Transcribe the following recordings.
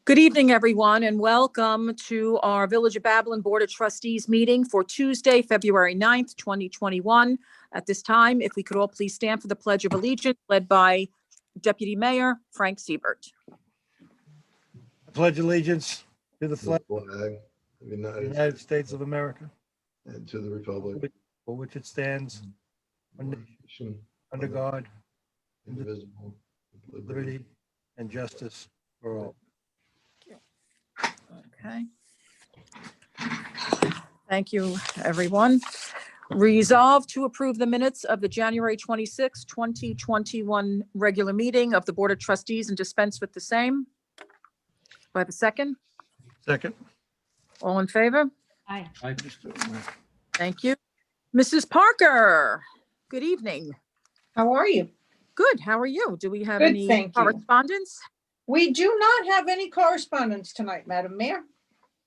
Good evening, everyone, and welcome to our Village of Babylon Board of Trustees meeting for Tuesday, February 9th, 2021. At this time, if we could all please stand for the Pledge of Allegiance, led by Deputy Mayor Frank Siebert. I pledge allegiance to the The flag flag of the of the United United States of America, and to the republic, for which it stands, one one nation, nation, under God, indivisible, with liberty and justice for all. Okay. Thank you, everyone. Resolved to approve the minutes of the January 26, 2021 regular meeting of the Board of Trustees and dispense with the same. Do I have a second? Second. All in favor? Aye. Thank you. Mrs. Parker, good evening. How are you? Good. How are you? Do we have Good, any thank you. correspondence? We do not have any correspondence tonight, Madam Mayor.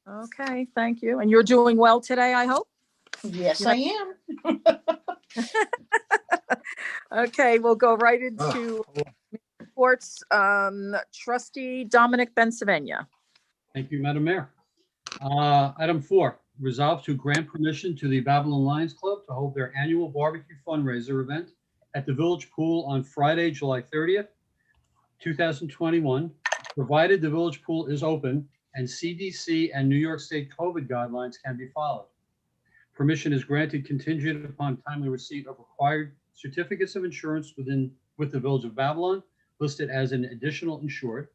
Okay, thank you. And you're doing well today, I hope? Yes, Yeah. I am. Okay, we'll go right into reports. Trustee Dominic Bensavenia. Thank you, Madam Mayor. Item 4, resolve to grant permission to the Babylon Lions Club to hold their annual barbecue fundraiser event at the Village Pool on Friday, July 30th, 2021, provided the Village Pool is open and CDC and New York State COVID guidelines can be followed. Permission is granted contingent upon timely receipt of required certificates of insurance with the Village of Babylon, listed as an additional insured,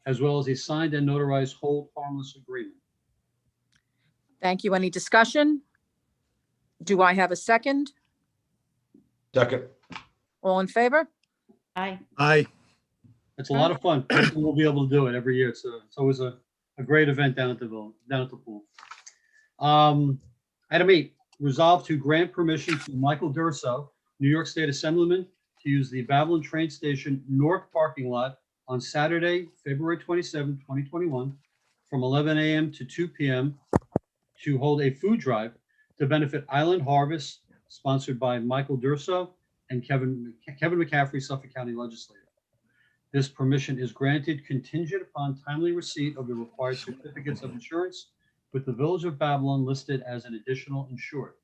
as well as a signed and notarized hold harmless agreement. Thank you. Any discussion? Do I have a second? Second. All in favor? Aye. Aye. It's a lot of fun. Hopefully we'll be able to do it every year. It's always a great event down at the pool. Item 8, resolve to grant permission to Michael Durso, New York State Assemblyman, to use the Babylon train station north parking lot on Saturday, February 27, 2021, from 11 a.m. to 2 p.m. to hold a food drive to benefit Island Harvest, sponsored by Michael Durso and Kevin McCaffrey, Suffolk County Legislator. This permission is granted contingent upon timely receipt of the required certificates of insurance with the Village of Babylon listed as an additional insured,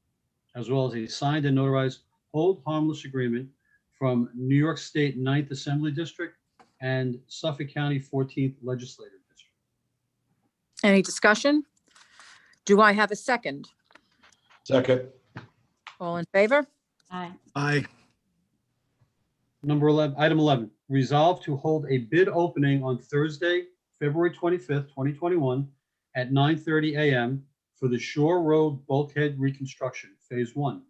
as well as a signed and notarized hold harmless agreement from New York State 9th Assembly District and Suffolk County 14th Legislative District. Any discussion? Do I have a second? Second. All in favor? Aye. Aye. Number 11, item 11, resolve to hold a bid opening on Thursday, February 25th, 2021 at 9:30 a.m. for the Shore Road Bulkhead Reconstruction, Phase 1.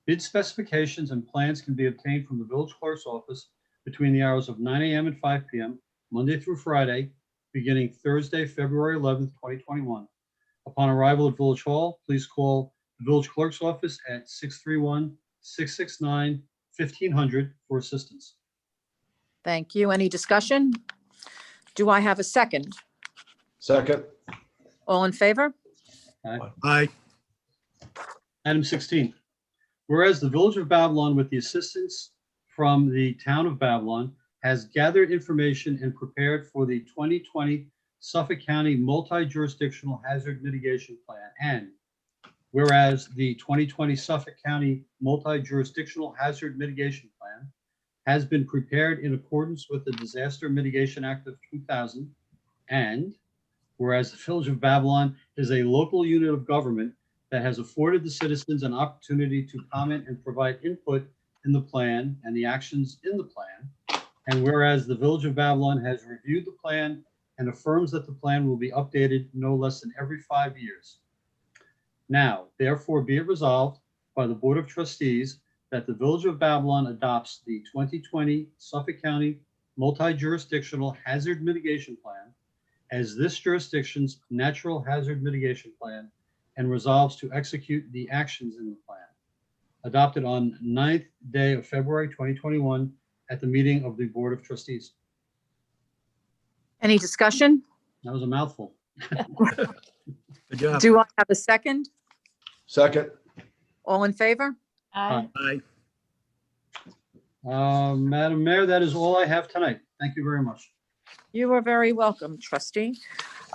Bid specifications and plans can be obtained from the Village Clerk's office between the hours of 9 a.m. and 5 p.m., Monday through Friday, beginning Thursday, February 11th, 2021. Upon arrival at Village Hall, please call the Village Clerk's office at 631-669-1500 for assistance. Thank you. Any discussion? Do I have a second? Second. All in favor? Aye. Item 16, whereas the Village of Babylon, with the assistance from the Town of Babylon, has gathered information and prepared for the 2020 Suffolk County Multi-Jurisdictional Hazard Mitigation Plan, and whereas the 2020 Suffolk County Multi-Jurisdictional Hazard Mitigation Plan has been prepared in accordance with the Disaster Mitigation Act of 2000, and whereas the Village of Babylon is a local unit of government that has afforded the citizens an opportunity to comment and provide input in the plan and the actions in the plan, and whereas the Village of Babylon has reviewed the plan and affirms that the plan will be updated no less than every 5 years. Now, therefore, be it resolved by the Board of Trustees that the Village of Babylon adopts the 2020 Suffolk County Multi-Jurisdictional Hazard Mitigation Plan as this jurisdiction's natural hazard mitigation plan, and resolves to execute the actions in the plan. Adopted on 9th day of February 2021 at the meeting of the Board of Trustees. Any discussion? That was a mouthful. Good job. Do I have a second? Second. All in favor? Aye. Aye. Madam Mayor, that is all I have tonight. Thank you very much. You are very welcome, trustee.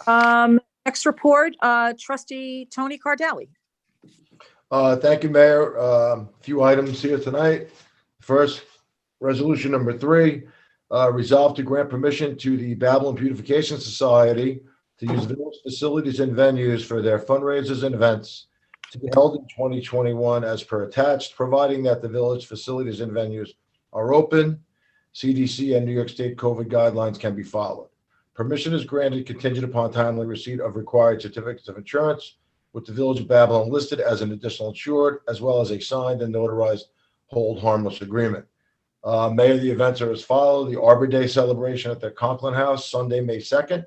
Next report, trustee Tony Cardelli. Thank you, Mayor. A few items here tonight. First, resolution number 3, resolve to grant permission to the Babylon Beautification Society to use village facilities and venues for their fundraisers and events to be held in 2021 as per attached, providing that the village facilities and venues are open, CDC and New York State COVID guidelines can be followed. Permission is granted contingent upon timely receipt of required certificates of insurance, with the Village of Babylon listed as an additional insured, as well as a signed and notarized hold harmless agreement. Mayor, the events are as follows: the Arbor Day celebration at the Conklin House, Sunday, May 2nd.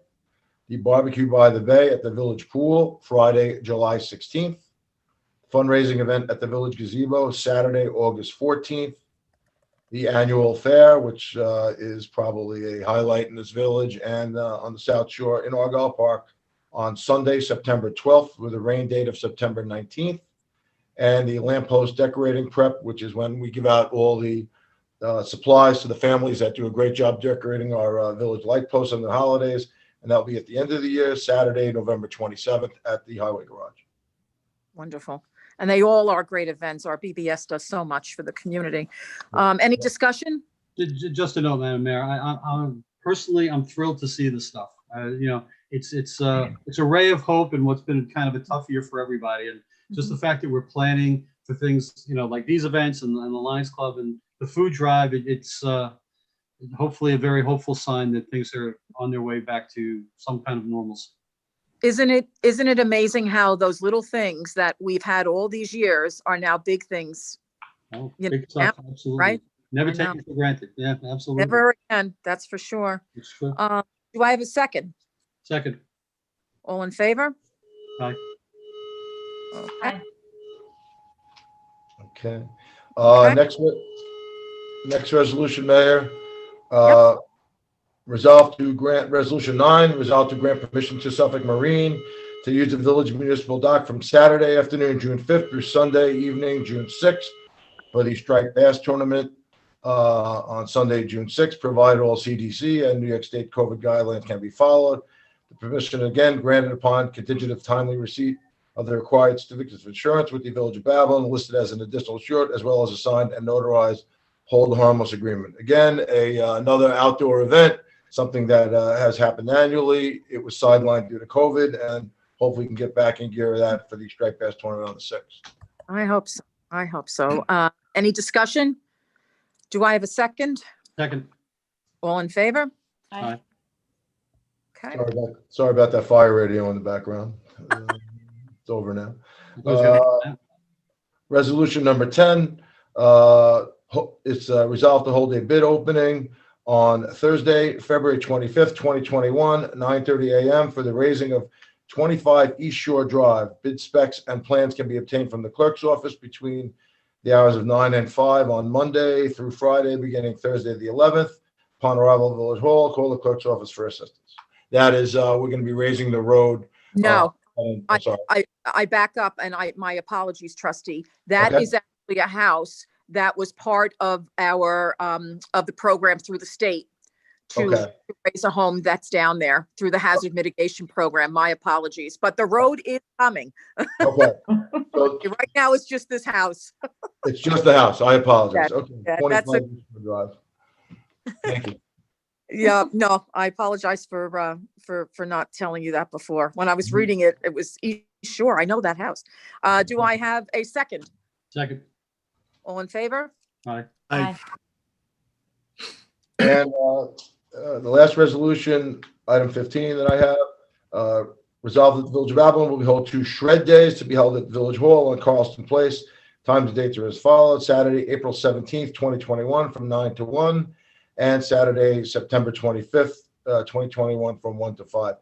The barbecue by the bay at the Village Pool, Friday, July 16th. Fundraising event at the Village Gazebo, Saturday, August 14th. The annual fair, which is probably a highlight in this village and on the South Shore in Argyle Park, on Sunday, September 12th, with a rain date of September 19th. And the lamppost decorating prep, which is when we give out all the supplies to the families that do a great job decorating our village light posts on the holidays. And that'll be at the end of the year, Saturday, November 27th at the Highway Garage. Wonderful. And they all are great events. Our BBS does so much for the community. Any discussion? Just a note, Madam Mayor, I'm personally, I'm thrilled to see this stuff. It's a ray of hope in what's been kind of a tough year for everybody. And just the fact that we're planning for things, like these events and the Lions Club and the food drive, it's hopefully a very hopeful sign that things are on their way back to some kind of normalcy. Isn't it amazing how those little things that we've had all these years are now big things? Oh, You big know, stuff, absolutely. right? Never I know. taken for granted. Yeah, absolutely. Never again, that's for sure. It's true. Do I have a second? Second. All in favor? Aye. Okay. Okay. Okay. Next resolution, Mayor. Resolution 9, resolve to grant permission to Suffolk Marine to use the village municipal dock from Saturday afternoon, June 5th through Sunday evening, June 6th for the striped bass tournament on Sunday, June 6th, provided all CDC and New York State COVID guidelines can be followed. The permission again granted upon contingent of timely receipt of the required certificates of insurance with the Village of Babylon listed as an additional insured, as well as a signed and notarized hold harmless agreement. Again, another outdoor event, something that has happened annually. It was sidelined due to COVID, and hopefully we can get back in gear of that for the striped bass tournament on the 6th. I hope so. I hope so. Any discussion? Do I have a second? Second. All in favor? Aye. Okay. Sorry about that fire radio in the background. It's over now. Resolution number 10, it's resolved to hold a bid opening on Thursday, February 25th, 2021, 9:30 a.m. for the raising of 25 East Shore Drive. Bid specs and plans can be obtained from the clerk's office between the hours of 9 and 5 on Monday through Friday, beginning Thursday the 11th. Upon arrival at Village Hall, call the clerk's office for assistance. That is, we're going to be raising the road. No, I'm sorry. I back up and my apologies, trustee. That Okay. is actually a house that was part of our, of the program through the state to Okay. raise a home that's down there through the hazard mitigation program. My apologies, but the road is coming. Okay. So Right now, it's just this house. it's just the house. I apologize. Okay. yeah, that's 25 East Shore Drive. Thank you. Yeah, no, I apologize for not telling you that before. When I was reading it, it was sure, I know that house. Do I have a second? Second. All in favor? Aye. Aye. And the last resolution, item 15 that I have, resolved that the Village of Babylon will be held 2 shred days to be held at Village Hall on Carlston Place. Times and dates are as follows: Saturday, April 17th, 2021 from 9 to 1, and Saturday, September 25th, 2021 from 1 to 5.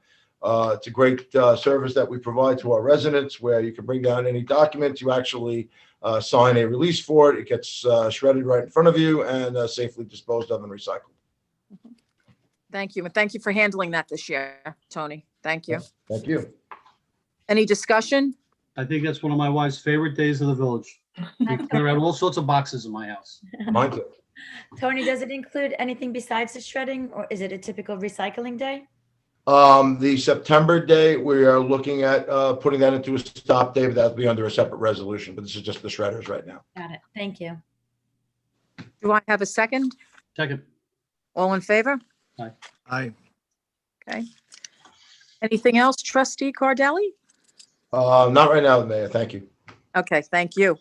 It's a great service that we provide to our residents where you can bring down any documents. You actually sign a release for it. It gets shredded right in front of you and safely disposed of and recycled. Thank you. And thank you for handling that this year, Tony. Thank you. Thank you. Any discussion? I think that's one of my wife's favorite days of the village. We clear out all sorts of boxes in my house. Mine too. Tony, does it include anything besides the shredding, or is it a typical recycling day? The September day, we are looking at putting that into a stop day, but that'll be under a separate resolution, but this is just the shredders right now. Got it. Thank you. Do I have a second? Second. All in favor? Aye. Okay. Anything else, trustee Cardelli? Not right now, Mayor. Thank you. Okay, thank you.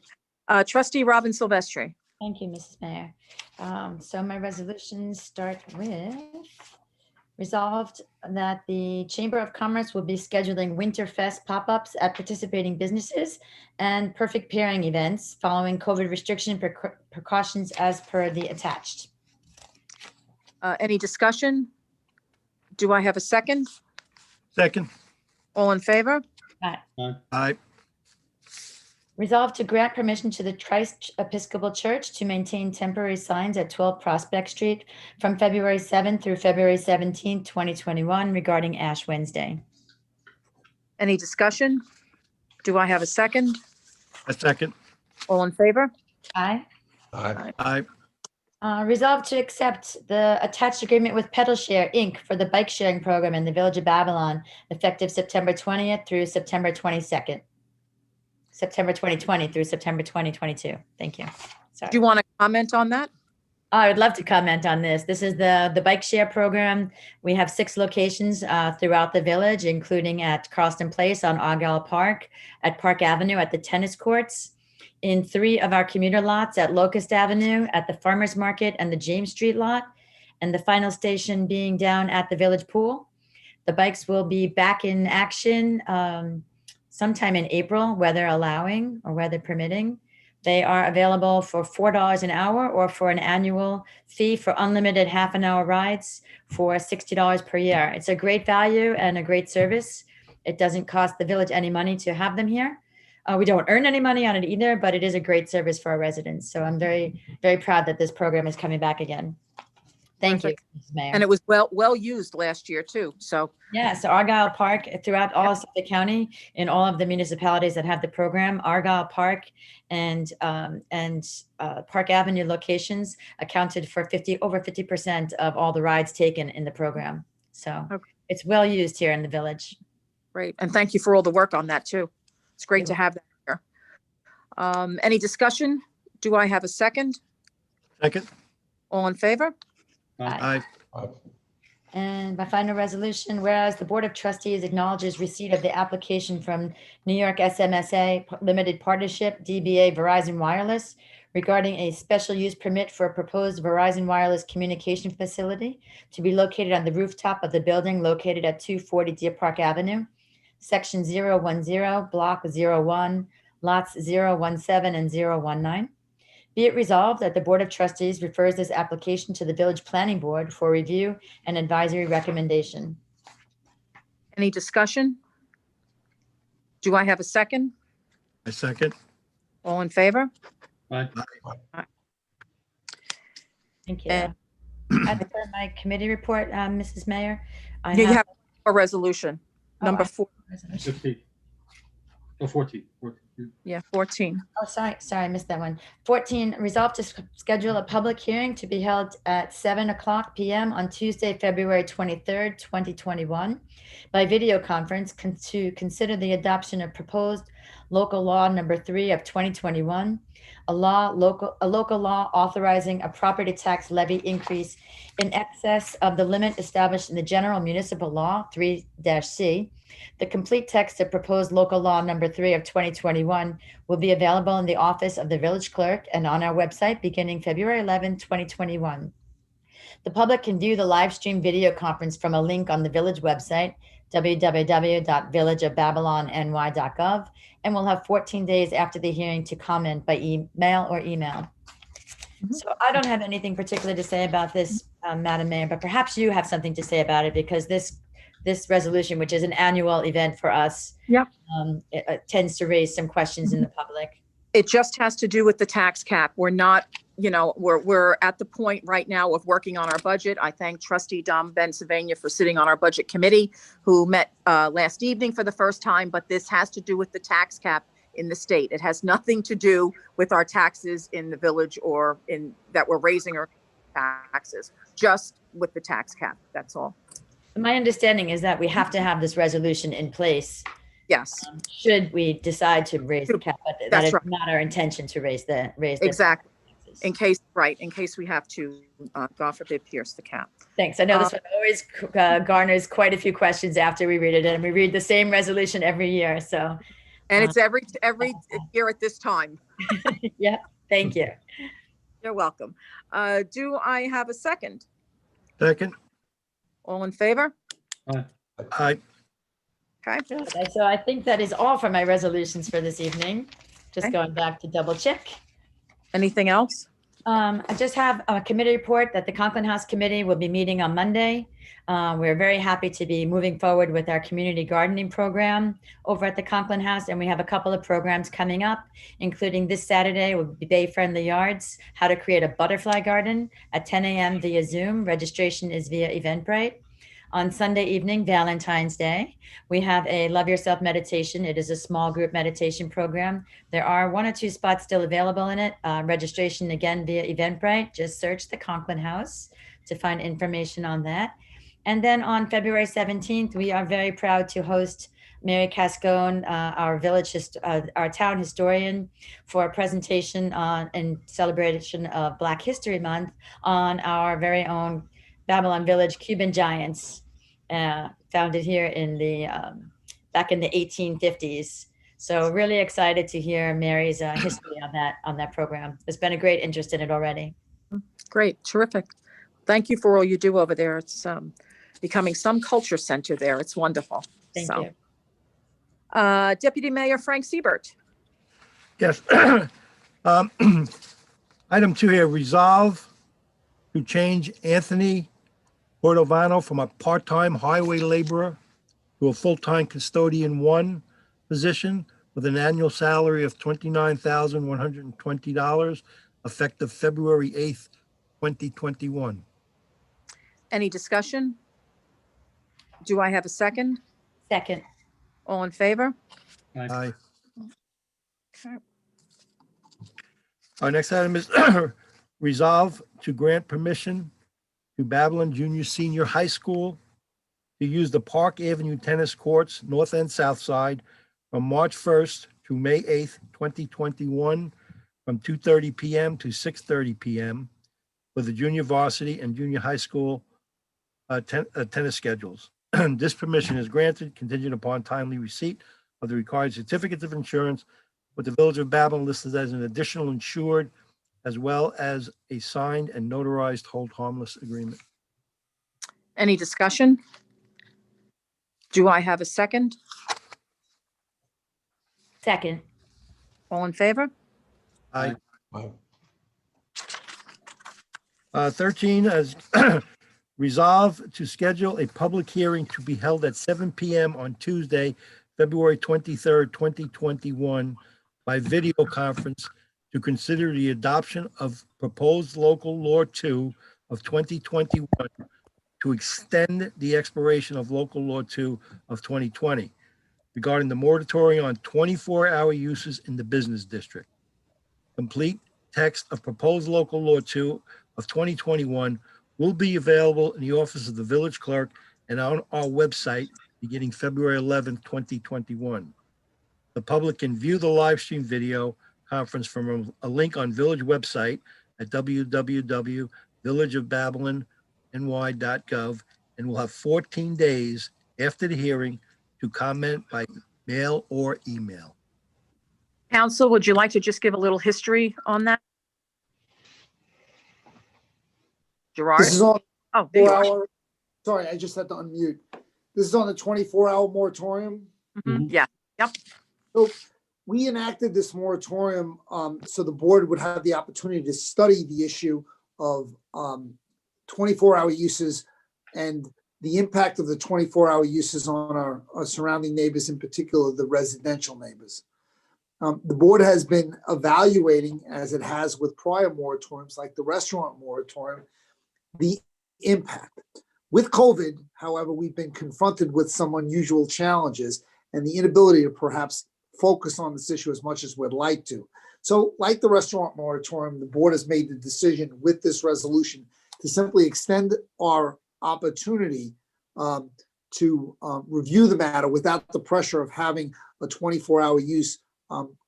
Trustee Robin Silvestri. Thank you, Mrs. Mayor. So my resolutions start with resolved that the Chamber of Commerce will be scheduling Winterfest pop-ups at participating businesses and perfect pairing events following COVID restriction precautions as per the attached. Any discussion? Do I have a second? Second. All in favor? Aye. Resolved to grant permission to the Christ Episcopal Church to maintain temporary signs at 12 Prospect Street from February 7th through February 17th, 2021 regarding Ash Wednesday. Any discussion? Do I have a second? A second. All in favor? Aye. Aye. Aye. Resolved to accept the attached agreement with Pedal Share, Inc. for the bike sharing program in the Village of Babylon, effective September 20th through September 22nd. September 2020 through September 2022. Thank you. Sorry. Do you want to comment on that? I would love to comment on this. This is the bike share program. We have 6 locations throughout the village, including at Carlston Place on Argyle Park, at Park Avenue at the tennis courts, in 3 of our commuter lots at Locust Avenue, at the Farmers Market and the James Street lot, and the final station being down at the Village Pool. The bikes will be back in action sometime in April, weather allowing or weather permitting. They are available for $4 an hour or for an annual fee for unlimited half-an-hour rides for $60 per year. It's a great value and a great service. It doesn't cost the village any money to have them here. We don't earn any money on it either, but it is a great service for our residents. So I'm very, very proud that this program is coming back again. Thank you, Mrs. Mayor. And it was well used last year too. So Yeah, so Argyle Park throughout all of Suffolk County, in all of the municipalities that have the program, Argyle Park and Park Avenue locations accounted for over 50% of all the rides taken in the program. So Okay. It's well used here in the village. great. And thank you for all the work on that too. It's great to have that here. Any discussion? Do I have a second? Second. All in favor? Aye. And my final resolution, whereas the Board of Trustees acknowledges receipt of the application from New York SMSA Limited Partnership, DBA Verizon Wireless, regarding a special use permit for a proposed Verizon Wireless communication facility to be located on the rooftop of the building located at 240 Deer Park Avenue, Section 010, Block 01, Lots 017 and 019. Be it resolved that the Board of Trustees refers this application to the Village Planning Board for review and advisory recommendation. Any discussion? Do I have a second? A second. All in favor? Aye. Thank you. And- As per my committee report, Mrs. Mayor, I You have have a resolution, number 4. 15. Oh, 14. 14. Yeah, 14. Oh, sorry, I missed that one. 14, resolved to schedule a public hearing to be held at 7:00 p.m. on Tuesday, February 23rd, 2021, by video conference to consider the adoption of proposed local law number 3 of 2021, a local law authorizing a property tax levy increase in excess of the limit established in the general municipal law 3-C. The complete text of proposed local law number 3 of 2021 will be available in the office of the village clerk and on our website beginning February 11, 2021. The public can view the live stream video conference from a link on the village website, www.villageofbabylonny.gov, and will have 14 days after the hearing to comment by email. Mhm. So I don't have anything particular to say about this, Madam Mayor, but perhaps you have something to say about it, because this resolution, which is an annual event for us, Yep. it tends to raise some questions in the public. It just has to do with the tax cap. We're not, we're at the point right now of working on our budget. I thank Trustee Dom Bensylvania for sitting on our budget committee, who met last evening for the first time, but this has to do with the tax cap in the state. It has nothing to do with our taxes in the village or in that we're raising our taxes, just with the tax cap. That's all. My understanding is that we have to have this resolution in place Yes, should we decide to raise the cap, but that That's is right. not our intention to raise the. exactly. taxes. In case we have to, God forbid, pierce the cap. Thanks. I know this one always garners quite a few questions after we read it, and we read the same resolution every year. So, And it's every year at this time. yeah, thank you. You're welcome. Do I have a second? Second. All in favor? Aye. Okay. Okay, so I think that is all for my resolutions for this evening. Just Okay. going back to double check. Anything else? I just have a committee report that the Conklin House Committee will be meeting on Monday. We're very happy to be moving forward with our community gardening program over at the Conklin House, and we have a couple of programs coming up, including this Saturday will be Bay Friendly Yards, how to create a butterfly garden at 10 a.m. via Zoom. Registration is via Eventbrite. On Sunday evening, Valentine's Day, we have a Love Yourself meditation. It is a small group meditation program. There are 1 or 2 spots still available in it. Registration again via Eventbrite. Just search the Conklin House to find information on that. And then on February 17th, we are very proud to host Mary Cascone, our town historian, for a presentation in celebration of Black History Month on our very own Babylon Village Cuban giants, founded here in the back in the 1850s. So really excited to hear Mary's history on that program. There's been a great interest in it already. Great, terrific. Thank you for all you do over there. It's becoming some culture center there. It's wonderful. Thank So, you. Deputy Mayor Frank Siebert. Yes. Item 2 here, resolve to change Anthony Cordovano from a part-time highway laborer to a full-time custodian 1 position with an annual salary of $29,120 effective February 8th, 2021. Any discussion? Do I have a second? Second. All in favor? Aye. Okay. Our next item is resolve to grant permission to Babylon Junior Senior High School to use the Park Avenue tennis courts, north and south side, from March 1st to May 8th, 2021, from 2:30 p.m. to 6:30 p.m. with the junior varsity and junior high school tennis schedules. This permission is granted contingent upon timely receipt of the required certificates of insurance, with the Village of Babylon listed as an additional insured, as well as a signed and notarized hold harmless agreement. Any discussion? Do I have a second? Second. All in favor? Aye. Aye. 13 as resolve to schedule a public hearing to be held at 7 p.m. on Tuesday, February 23rd, 2021, by video conference to consider the adoption of proposed local law 2 of 2021 to extend the expiration of local law 2 of 2020 regarding the moratorium on 24-hour uses in the business district. Complete text of proposed local law 2 of 2021 will be available in the office of the village clerk and on our website beginning February 11th, 2021. The public can view the live stream video conference from a link on village website at www.villageofbabylonny.gov and will have 14 days after the hearing to comment by mail or email. Council, would you like to just give a little history on that? Gerard? This is on Oh, there you are. 4-hour, sorry, I just had to unmute. This is on the 24-hour moratorium. Mhm. Yeah, So we enacted this moratorium so the board would have the opportunity to study the issue of 24-hour uses and the impact of the 24-hour uses on our surrounding neighbors, in particular the residential neighbors. The board has been evaluating, as it has with prior moratoriums like the restaurant moratorium, the impact. With COVID, however, we've been confronted with some unusual challenges and the inability to perhaps focus on this issue as much as we'd like to. So like the restaurant moratorium, the board has made the decision with this resolution to simply extend our opportunity to review the matter without the pressure of having a 24-hour use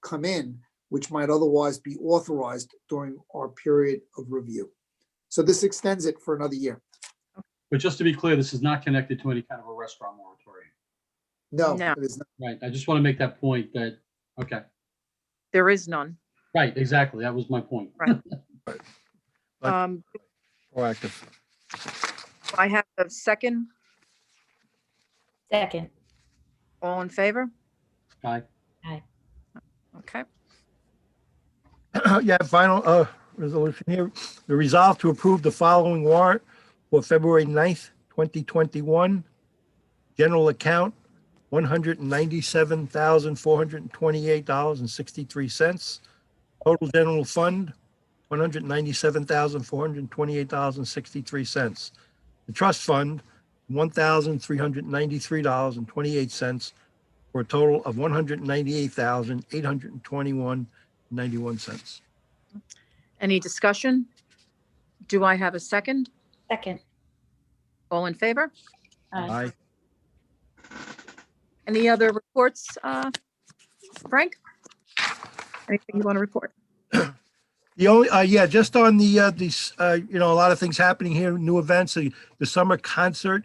come in, which might otherwise be authorized during our period of review. So this extends it for another year. But just to be clear, this is not connected to any kind of a restaurant moratorium. No, No. it is not. Right. I just want to make that point that, okay. There is none. Right, exactly. That was my point. Right. But- Um, Proactive. I have a second. Second. All in favor? Aye. Okay. Yeah, final resolution here. The resolve to approve the following warrant for February 9th, 2021. General account, $197,428.63. Total general fund, $197,428.63. The trust fund, $1,393.28 for a total of $198,821.91. Any discussion? Do I have a second? Second. All in favor? Aye. Any other reports, Frank? Anything you want to report? The only, yeah, just on the, these, a lot of things happening here, new events, the summer concert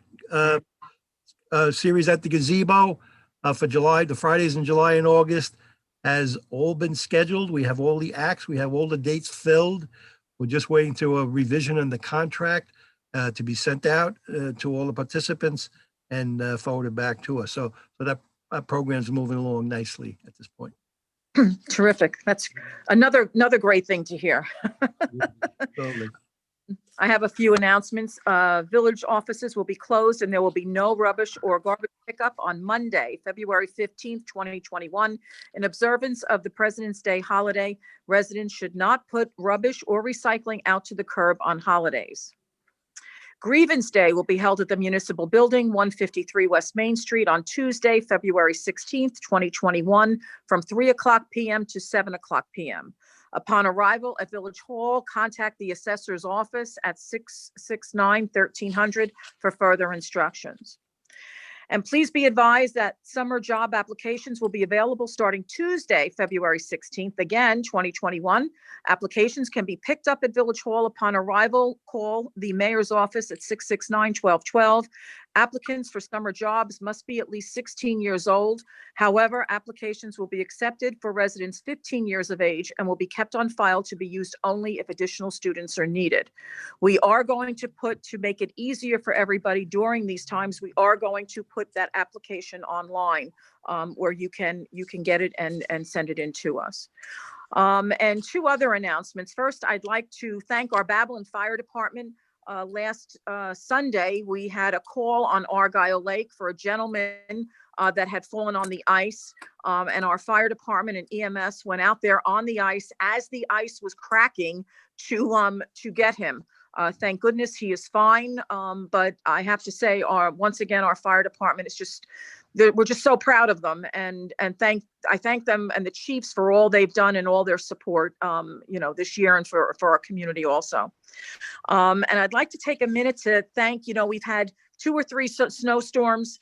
series at the gazebo for July, the Fridays in July and August has all been scheduled. We have all the acts, we have all the dates filled. We're just waiting to a revision in the contract to be sent out to all the participants and forwarded back to us. So that program's moving along nicely at this point. Terrific. That's another great thing to hear. Totally. I have a few announcements. Village offices will be closed and there will be no rubbish or garbage pickup on Monday, February 15th, 2021. In observance of the President's Day holiday, residents should not put rubbish or recycling out to the curb on holidays. Grievance Day will be held at the Municipal Building, 153 West Main Street on Tuesday, February 16th, 2021, from 3:00 p.m. to 7:00 p.m. Upon arrival at Village Hall, contact the assessor's office at 669-1300 for further instructions. And please be advised that summer job applications will be available starting Tuesday, February 16th, again, 2021. Applications can be picked up at Village Hall upon arrival. Call the mayor's office at 669-1212. Applicants for summer jobs must be at least 16 years old. However, applications will be accepted for residents 15 years of age and will be kept on file to be used only if additional students are needed. We are going to make it easier for everybody during these times, we are going to put that application online where you can get it and send it in to us. And two other announcements. First, I'd like to thank our Babylon Fire Department. Last Sunday, we had a call on Argyle Lake for a gentleman that had fallen on the ice, and our fire department and EMS went out there on the ice as the ice was cracking to get him. Thank goodness he is fine, but I have to say, once again, our fire department is just, we're just so proud of them, and I thank them and the chiefs for all they've done and all their support, this year and for our community also. And I'd like to take a minute to thank, we've had 2 or 3 snowstorms.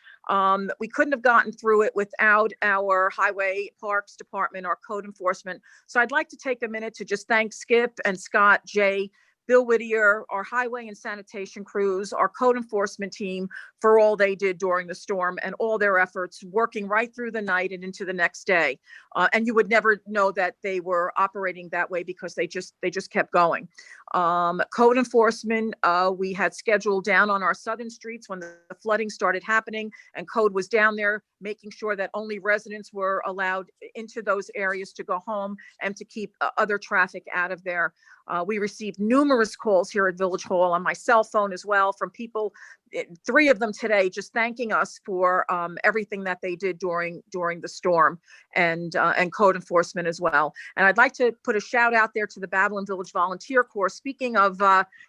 We couldn't have gotten through it without our highway parks department, our code enforcement. So I'd like to take a minute to just thank Skip and Scott, Jay, Bill Whittier, our highway and sanitation crews, our code enforcement team for all they did during the storm and all their efforts working right through the night and into the next day. And you would never know that they were operating that way because they just kept going. Code enforcement, we had scheduled down on our southern streets when the flooding started happening, and code was down there making sure that only residents were allowed into those areas to go home and to keep other traffic out of there. We received numerous calls here at Village Hall on my cell phone as well from people, 3 of them today, just thanking us for everything that they did during the storm, and code enforcement as well. And I'd like to put a shout out there to the Babylon Village Volunteer Corps. Speaking of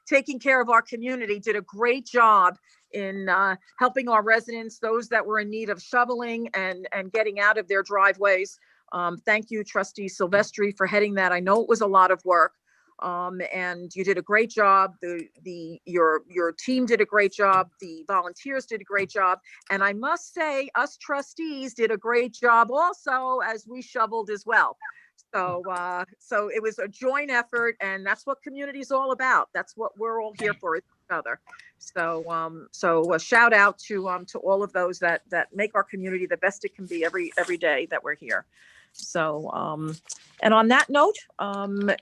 taking care of our community, did a great job in helping our residents, those that were in need of shoveling and getting out of their driveways. Thank you, Trustee Silvestri, for heading that. I know it was a lot of work. And you did a great job. Your team did a great job. The volunteers did a great job. And I must say, us trustees did a great job also, as we shoveled as well. So it was a joint effort, and that's what community is all about. That's what we're all here for, each other. So a shout out to all of those that make our community the best it can be every day that we're here. So, and on that note,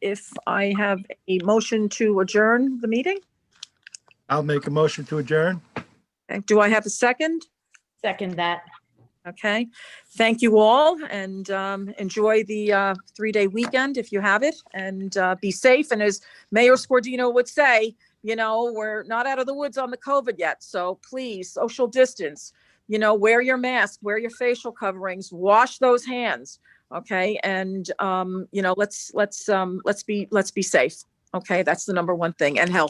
if I have a motion to adjourn the meeting, I'll make a motion to adjourn. okay, do I have a second? Second that. Okay, thank you all, and enjoy the 3-day weekend if you have it, and be safe. And as Mayor Scordino would say, we're not out of the woods on the COVID yet, so please social distance. Wear your mask, wear your facial coverings, wash those hands. Okay, and let's be safe. Okay, that's the number one thing, and healthy.